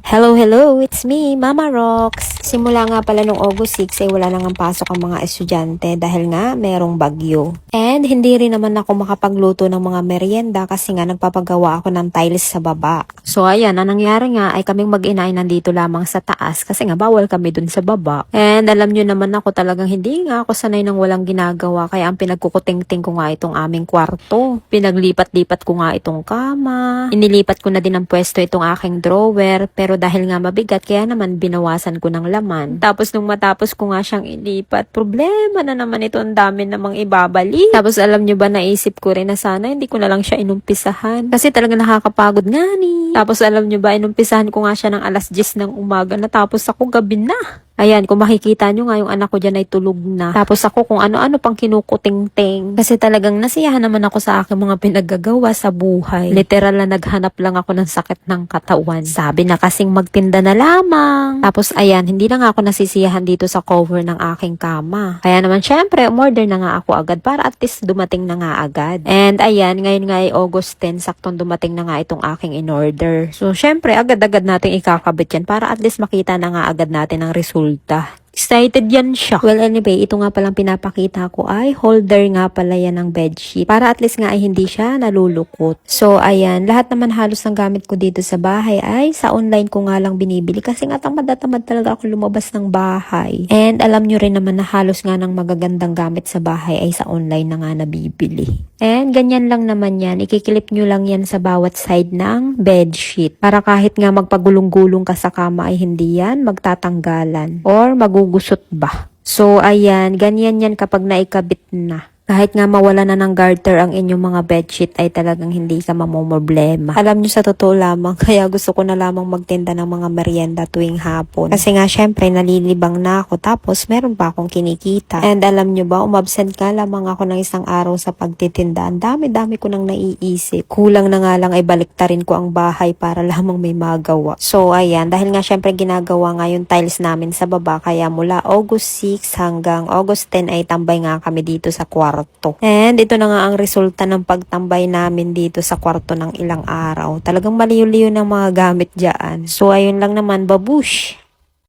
Hello, hello! It's me, Mama Rox. Simula nga pala nung August 6 ay wala nang pasok ang mga estudyante dahil nga merong bagyo. And hindi rin naman ako makapagluto ng mga merienda kasi nga nagpapagawa ako ng tiles sa baba. So ayan, ang nangyari nga ay kaming mag-ina ay nandito lamang sa taas kasi nga bawal kami dun sa baba. And alam nyo naman ako talagang hindi nga ako sanay ng walang ginagawa kaya ang pinagkukuting-ting ko nga itong aming kwarto. Pinaglipat-lipat ko nga itong kama. Inilipat ko na din ang pwesto itong aking drawer pero dahil nga mabigat kaya naman binawasan ko ng laman. Tapos nung matapos ko nga siyang ilipat, problema na naman ito, ang dami namang ibabalik. Tapos alam nyo ba, naisip ko rin na sana hindi ko na lang siya inumpisahan. Kasi talaga nakakapagod nga ni. Tapos alam nyo ba, inumpisahan ko nga siya ng alas 10 ng umaga, natapos ako gabi na. Ayan, kung makikita nyo nga yung anak ko dyan ay tulog na. Tapos ako kung ano-ano pang kinukuting-ting. Kasi talagang nasiyahan naman ako sa aking mga pinaggagawa sa buhay. Literal na naghanap lang ako ng sakit ng katawan. Sabi na kasing magtinda na lamang. Tapos ayan, hindi na nga ako nasisiyahan dito sa cover ng aking kama. Kaya naman syempre, umorder na nga ako agad para at least dumating na nga agad. And ayan, ngayon nga ay August 10, saktong dumating na nga itong aking in-order. So syempre, agad-agad natin ikakabit yan para at least makita na nga agad natin ang result. Excited yan siya. Well, anyway, ito nga palang pinapakita ko ay holder nga pala yan ng bedsheet. Para at least nga ay hindi siya nalulukot. So, ayan. Lahat naman halos ng gamit ko dito sa bahay ay sa online ko nga lang binibili. Kasi nga tamad na tamad talaga ako lumabas ng bahay. And alam nyo rin naman na halos nga ng magagandang gamit sa bahay ay sa online na nga nabibili. And ganyan lang naman yan. Ikikilip nyo lang yan sa bawat side ng bedsheet. Para kahit nga magpagulong-gulong ka sa kama ay hindi yan magtatanggalan. Or magugusot ba. So, ayan. Ganyan yan kapag naikabit na. Kahit nga mawala na ng garter ang inyong mga bedsheet ay talagang hindi ka mamomroblema. Alam nyo sa totoo lamang, kaya gusto ko na lamang magtinda ng mga merienda tuwing hapon. Kasi nga syempre nalilibang na ako tapos meron pa akong kinikita. And alam nyo ba, umabsent ka lamang ako ng isang araw sa pagtitinda. Ang dami-dami ko nang naiisip. Kulang na nga lang ay baliktarin ko ang bahay para lamang may magawa. So ayan, dahil nga syempre ginagawa nga yung tiles namin sa baba kaya mula August 6 hanggang August 10 ay tambay nga kami dito sa kwarto. And ito na nga ang resulta ng pagtambay namin dito sa kwarto ng ilang araw. Talagang maliw-liw ng mga gamit dyan. So ayun lang naman, babush!